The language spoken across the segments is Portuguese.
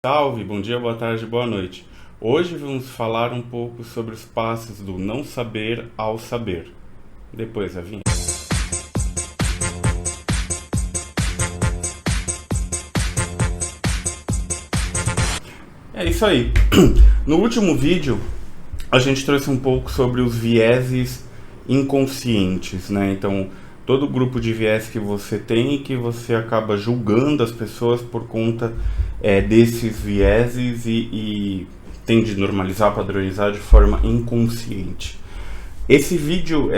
Salve, bom dia, boa tarde, boa noite. Hoje vamos falar um pouco sobre os passos do não saber ao saber. Depois a vinheta. É isso aí. No último vídeo, a gente trouxe um pouco sobre os vieses inconscientes, né? Então, todo grupo de viés que você tem e que você acaba julgando as pessoas por conta desses vieses e tende a normalizar, padronizar de forma inconsciente. Esse vídeo,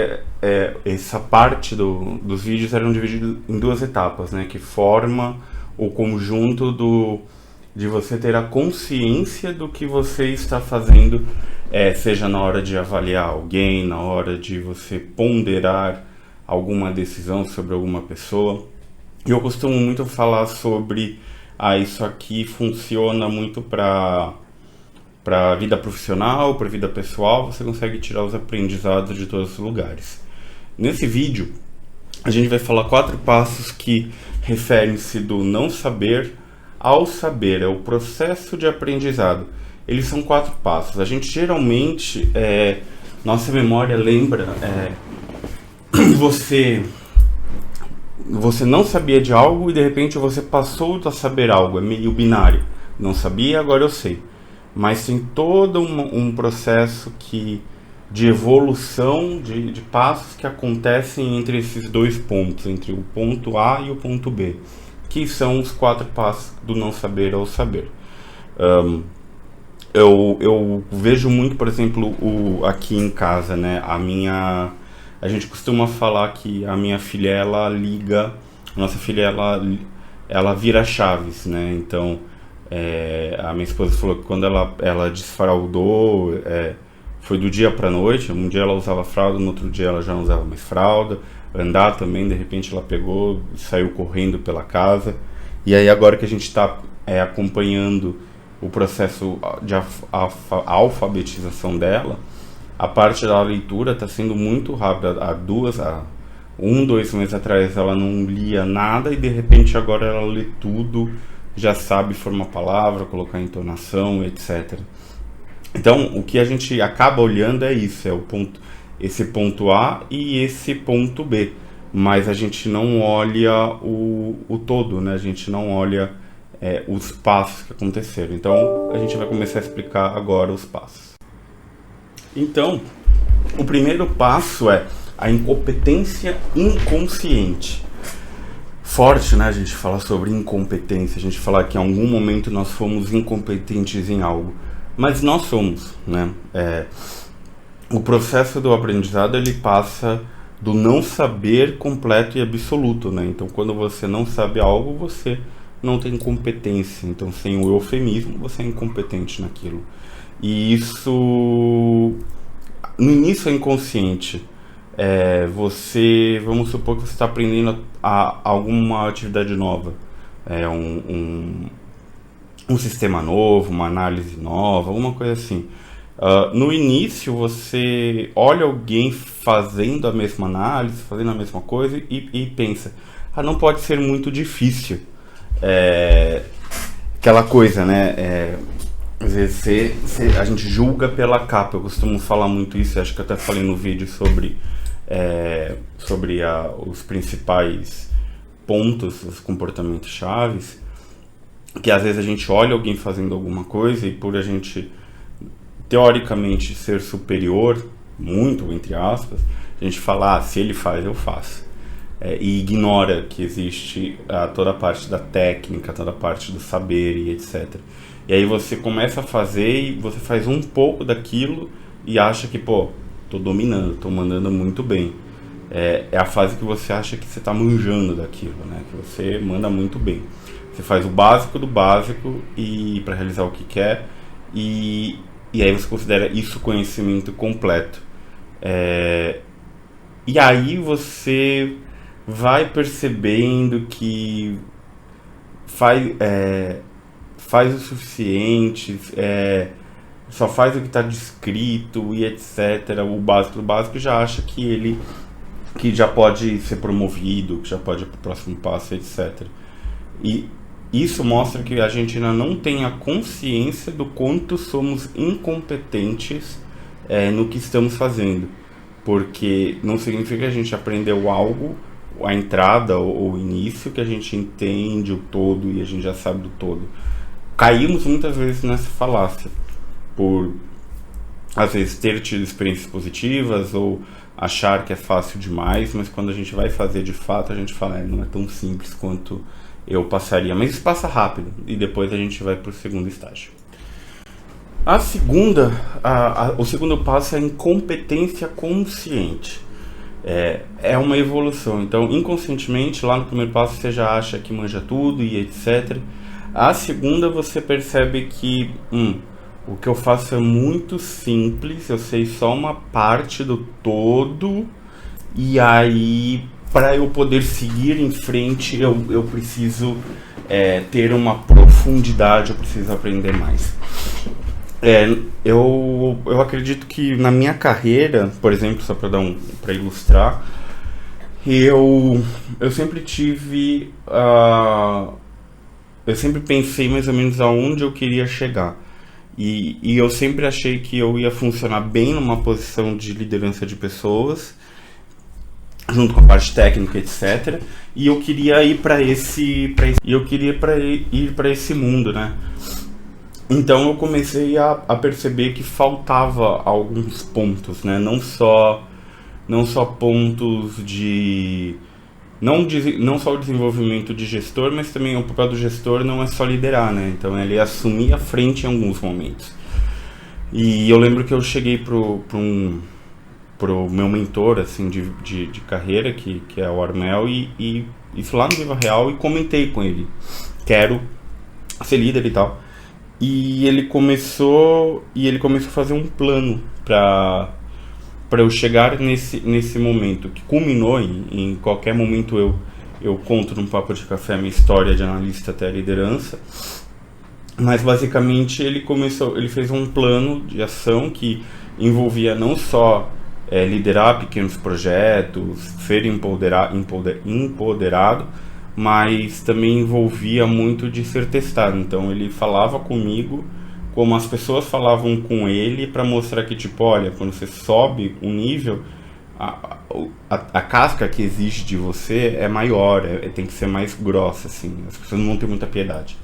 essa parte dos vídeos eram divididos em duas etapas, né? Que forma o conjunto de você ter a consciência do que você está fazendo, seja na hora de avaliar alguém, na hora de você ponderar alguma decisão sobre alguma pessoa. E eu costumo muito falar sobre isso aqui funciona muito para a vida profissional, para a vida pessoal, você consegue tirar os aprendizados de todos os lugares. Nesse vídeo, a gente vai falar 4 passos que referem-se do não saber ao saber, é o processo de aprendizado. Eles são 4 passos. A gente geralmente, nossa memória lembra, você não sabia de algo e de repente você passou a saber algo, é meio binário. Não sabia, agora eu sei. Mas tem todo um processo de evolução, de passos que acontecem entre esses dois pontos, entre o ponto A e o ponto B, que são os 4 passos do não saber ao saber. Eu vejo muito, por exemplo, aqui em casa, né? A gente costuma falar que a minha filha, nossa filha, ela vira chaves, né? Então, a minha esposa falou que quando ela desfraldou, foi do dia pra noite. Um dia ela usava fralda, no outro dia ela já não usava mais fralda. Andar também, de repente ela pegou e saiu correndo pela casa. E aí agora que a gente está acompanhando o processo de alfabetização dela, a parte da leitura está sendo muito rápida. Há 2 meses atrás ela não lia nada e de repente agora ela lê tudo, já sabe formar palavra, colocar entonação, etc. Então o que a gente acaba olhando é isso, esse ponto A e esse ponto B, mas a gente não olha o todo, né? A gente não olha os passos que aconteceram. Então a gente vai começar a explicar agora os passos. Então, o primeiro passo é a incompetência inconsciente. Forte, né? A gente fala sobre incompetência, a gente fala que em algum momento nós fomos incompetentes em algo, mas nós somos, né? O processo do aprendizado, ele passa do não saber completo e absoluto, né? Então, quando você não sabe algo, você não tem competência. Então, sem o eufemismo, você é incompetente naquilo. E isso, no início, é inconsciente. Vamos supor que você está aprendendo alguma atividade nova, um sistema novo, uma análise nova, alguma coisa assim. No início, você olha alguém fazendo a mesma análise, fazendo a mesma coisa e pensa, não pode ser muito difícil. Aquela coisa, né? Às vezes a gente julga pela capa. Eu costumo falar muito isso, acho que eu até falei no vídeo sobre os principais pontos, os comportamentos chaves, que às vezes a gente olha alguém fazendo alguma coisa e por a gente teoricamente ser superior, muito entre aspas, a gente fala, se ele faz, eu faço. E ignora que existe toda a parte da técnica, toda a parte do saber e etc. E aí você começa a fazer e você faz um pouco daquilo e acha que, tô dominando, tô mandando muito bem. É a fase que você acha que você tá manjando daquilo, né? Que você manda muito bem. Você faz o básico do básico e para realizar o que quer e aí você considera isso conhecimento completo. E aí você vai percebendo que faz o suficiente, só faz o que está descrito e etc. O básico do básico já acha que já pode ser promovido, que já pode ir para o próximo passo, etc. E isso mostra que a gente ainda não tem a consciência do quanto somos incompetentes no que estamos fazendo. Porque não significa que a gente aprendeu algo, a entrada ou o início, que a gente entende o todo e a gente já sabe do todo. Caímos muitas vezes nessa falácia, por às vezes ter tido experiências positivas ou achar que é fácil demais, mas quando a gente vai fazer de fato, a gente fala, não é tão simples quanto eu passaria. Mas isso passa rápido e depois a gente vai para o segundo estágio. O segundo passo é a incompetência consciente. É uma evolução. Então, inconscientemente, lá no primeiro passo você já acha que manja tudo e etc. A segunda, você percebe que o que eu faço é muito simples, eu sei só uma parte do todo, e aí, para eu poder seguir em frente, eu preciso ter uma profundidade, eu preciso aprender mais. Eu acredito que na minha carreira, por exemplo, só para ilustrar, eu sempre tive, eu sempre pensei mais ou menos aonde eu queria chegar. E eu sempre achei que eu ia funcionar bem numa posição de liderança de pessoas, junto com a parte técnica, etc. E eu queria ir para esse mundo, né? Então eu comecei a perceber que faltava alguns pontos, né? Não só pontos de não só o desenvolvimento de gestor, mas também o papel do gestor não é só liderar, né? Então ele assumir a frente em alguns momentos. E eu lembro que eu cheguei pro meu mentor assim de carreira, que é o Armel, e isso lá no Viva Real, e comentei com ele, quero ser líder e tal. E ele começou a fazer um plano para eu chegar nesse momento, que culminou em qualquer momento eu conto num papo de café a minha história de analista até a liderança. Mas basicamente ele fez um plano de ação que envolvia não só liderar pequenos projetos, ser empoderado, mas também envolvia muito de ser testado. Então ele falava comigo como as pessoas falavam com ele, para mostrar que, tipo, olha, quando você sobe um nível, a casca que exige de você é maior, tem que ser mais grossa, assim, as pessoas não vão ter muita piedade.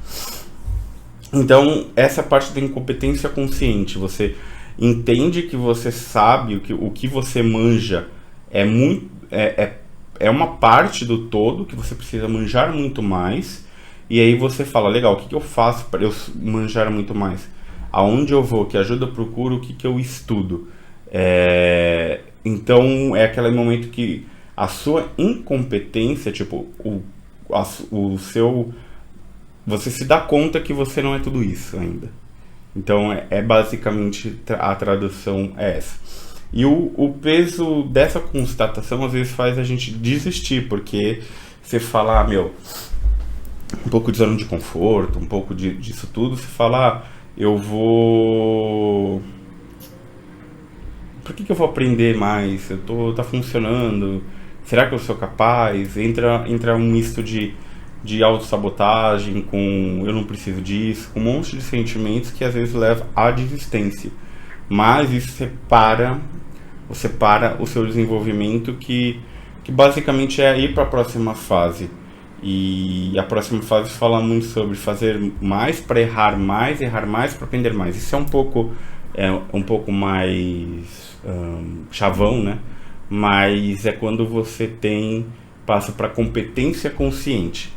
Então, essa parte da incompetência consciente, você entende que você sabe o que você manja é uma parte do todo, que você precisa manjar muito mais, e aí você fala, legal, o que eu faço para eu manjar muito mais? Aonde eu vou, que ajuda eu procuro, o que eu estudo. Então é aquele momento que a sua incompetência, tipo, você se dá conta que você não é tudo isso ainda. Então basicamente a tradução é essa. E o peso dessa constatação às vezes faz a gente desistir, porque você fala, um pouco de zona de conforto, um pouco disso tudo, você fala, eu vou... Por que eu vou aprender mais? Tá funcionando? Será que eu sou capaz? Entra um misto de autossabotagem, com eu não preciso disso, com um monte de sentimentos que às vezes leva à desistência. Mas isso você para o seu desenvolvimento, que basicamente é ir para a próxima fase. E a próxima fase fala muito sobre fazer mais para errar mais para aprender mais. Isso é um pouco mais chavão, né? Mas é quando você passa para competência consciente,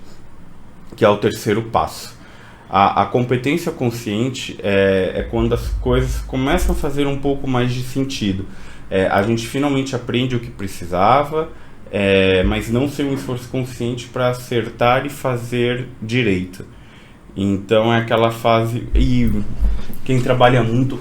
que é o terceiro passo. A competência consciente é quando as coisas começam a fazer um pouco mais de sentido. A gente finalmente aprende o que precisava, mas não sem um esforço consciente para acertar e fazer direito. Então é aquela fase, e quem trabalha muito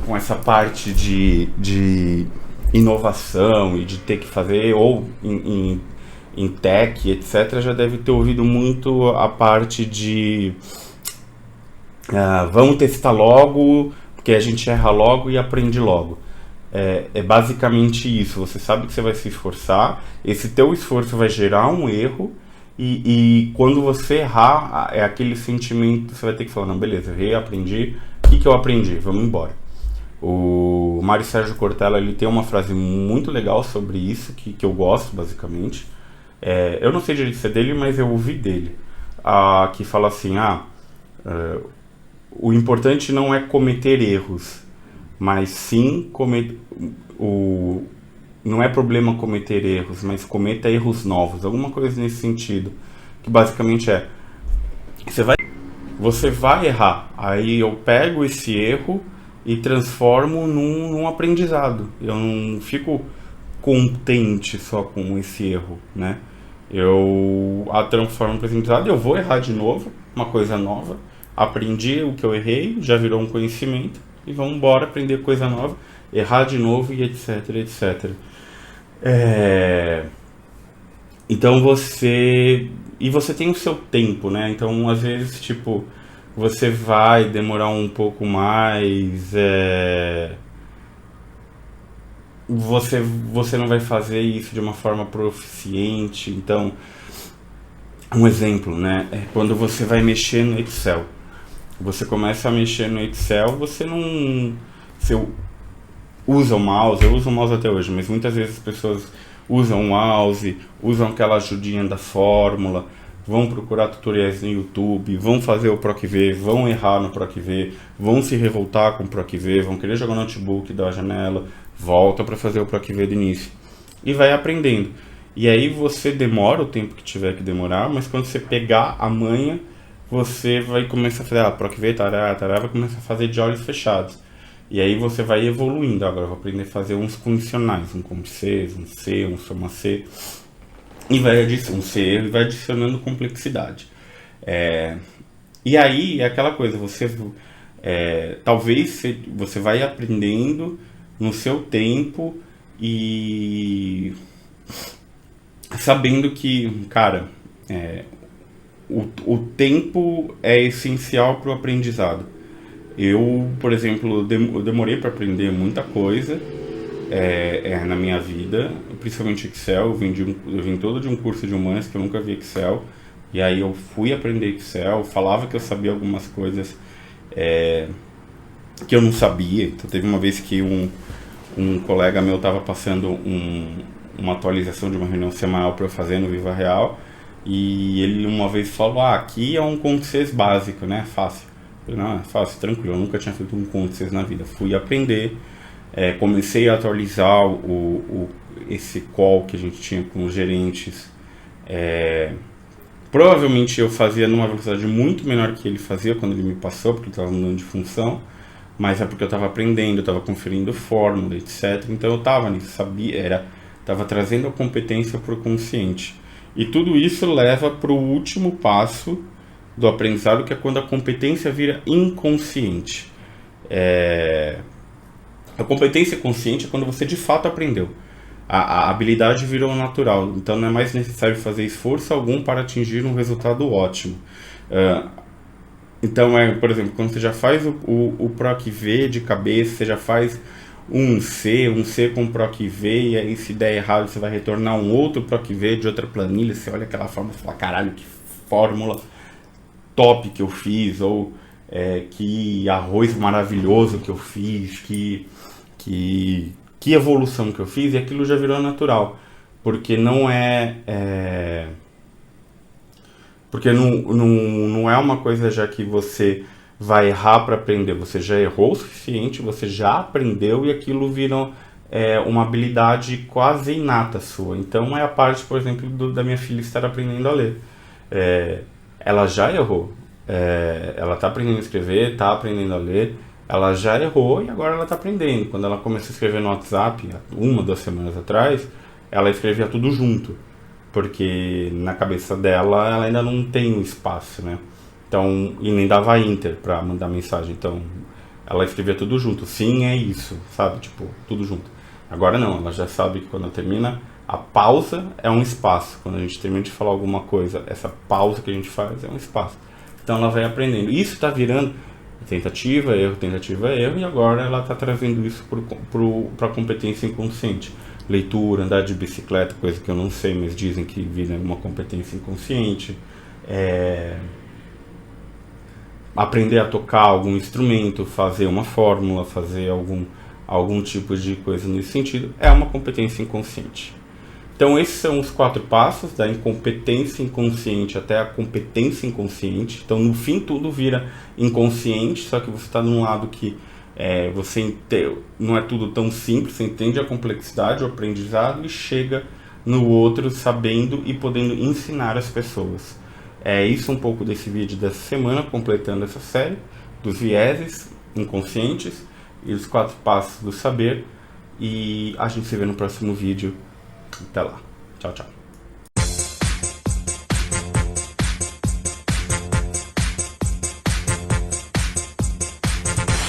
com essa parte de inovação e de ter que fazer, ou em tech, etc., já deve ter ouvido muito a parte de vamos testar logo, porque a gente erra logo e aprende logo. É basicamente isso. Você sabe que você vai se esforçar, esse teu esforço vai gerar um erro, e quando você errar, é aquele sentimento, você vai ter que falar, não, beleza, errei, aprendi, o que eu aprendi? Vamos embora. O Mário Sérgio Cortella, ele tem uma frase muito legal sobre isso, que eu gosto, basicamente. Eu não sei direito se é dele, mas eu ouvi dele, que fala assim, o importante não é cometer erros, mas sim não é problema cometer erros, mas cometa erros novos, alguma coisa nesse sentido, que basicamente você vai errar, aí eu pego esse erro e transformo num aprendizado. Eu não fico contente só com esse erro, né? Eu a transformo em aprendizado, eu vou errar de novo, uma coisa nova, aprendi o que eu errei, já virou um conhecimento, e vamos embora aprender coisa nova, errar de novo e etc, etc. Então você tem o seu tempo, né? Então às vezes tipo você vai demorar um pouco mais, você não vai fazer isso de uma forma proficiente. Então um exemplo, né? É quando você vai mexer no Excel. Você começa a mexer no Excel, você usa o mouse, eu uso o mouse até hoje, mas muitas vezes as pessoas usam o mouse, usam aquela ajudinha da fórmula, vão procurar tutoriais no YouTube, vão fazer o PROC-V, vão errar no PROC-V, vão se revoltar com o PROC-V, vão querer jogar o notebook da janela, volta para fazer o PROC-V do início e vai aprendendo. E aí você demora o tempo que tiver que demorar, mas quando você pegar a manha, você vai começar a fazer PROC-V, tará, tará, vai começar a fazer de olhos fechados. E aí você vai evoluindo. Agora eu vou aprender a fazer uns condicionais, um COMP-C, um C, um soma-C. E vai adicionando complexidade. E aí é aquela coisa, talvez você vai aprendendo no seu tempo e sabendo que, cara, o tempo é essencial para o aprendizado. Eu, por exemplo, eu demorei para aprender muita coisa na minha vida, principalmente Excel. Eu vim todo de um curso de humanas que eu nunca vi Excel, e aí eu fui aprender Excel, falava que eu sabia algumas coisas que eu não sabia. Então teve uma vez que um colega meu estava passando uma atualização de uma reunião semanal para eu fazer no Viva Real, e ele uma vez falou, aqui é um CONT-CES básico, né, fácil. Não, é fácil, tranquilo, eu nunca tinha feito um CONT-CES na vida. Fui aprender, comecei a atualizar esse call que a gente tinha com os gerentes. Provavelmente eu fazia numa velocidade muito menor que ele fazia quando ele me passou, porque ele estava mudando de função, mas é porque eu estava aprendendo, eu estava conferindo fórmula, etc. Então eu estava nisso, estava trazendo a competência para o consciente. E tudo isso leva para o último passo do aprendizado, que é quando a competência vira inconsciente. A competência consciente é quando você de fato aprendeu. A habilidade virou natural, então não é mais necessário fazer esforço algum para atingir um resultado ótimo. Então, por exemplo, quando você já faz o PROC-V de cabeça, você já faz um C com PROC-V, e aí se der errado você vai retornar um outro PROC-V de outra planilha, você olha aquela fórmula e fala, caralho, que fórmula top que eu fiz, ou que arroz maravilhoso que eu fiz, que evolução que eu fiz, e aquilo já virou natural, porque não é uma coisa já que você vai errar para aprender, você já errou o suficiente, você já aprendeu, e aquilo vira uma habilidade quase inata sua. Então é a parte, por exemplo, da minha filha estar aprendendo a ler. Ela já errou, ela está aprendendo a escrever, está aprendendo a ler, ela já errou e agora ela está aprendendo. Quando ela começou a escrever no WhatsApp, 2 semanas atrás, ela escrevia tudo junto, porque na cabeça dela ela ainda não tem o espaço, né? Então, e nem dava enter para mandar mensagem, então ela escrevia tudo junto, sim, é isso, sabe? Tipo, tudo junto. Agora não, ela já sabe que quando termina, a pausa é um espaço. Quando a gente termina de falar alguma coisa, essa pausa que a gente faz é um espaço. Então ela vai aprendendo. Isso está virando tentativa, erro, e agora ela está trazendo isso para a competência inconsciente. leitura, andar de bicicleta, coisa que eu não sei, mas dizem que vira uma competência inconsciente, aprender a tocar algum instrumento, fazer uma fórmula, fazer algum tipo de coisa nesse sentido, é uma competência inconsciente. Então esses são os 4 passos, da incompetência inconsciente até a competência inconsciente. Então no fim tudo vira inconsciente, só que você está num lado que não é tudo tão simples, você entende a complexidade, o aprendizado e chega no outro sabendo e podendo ensinar as pessoas. É isso um pouco desse vídeo dessa semana, completando essa série dos vieses inconscientes e os 4 passos do saber. E a gente se vê no próximo vídeo. Até lá. Tchau, tchau.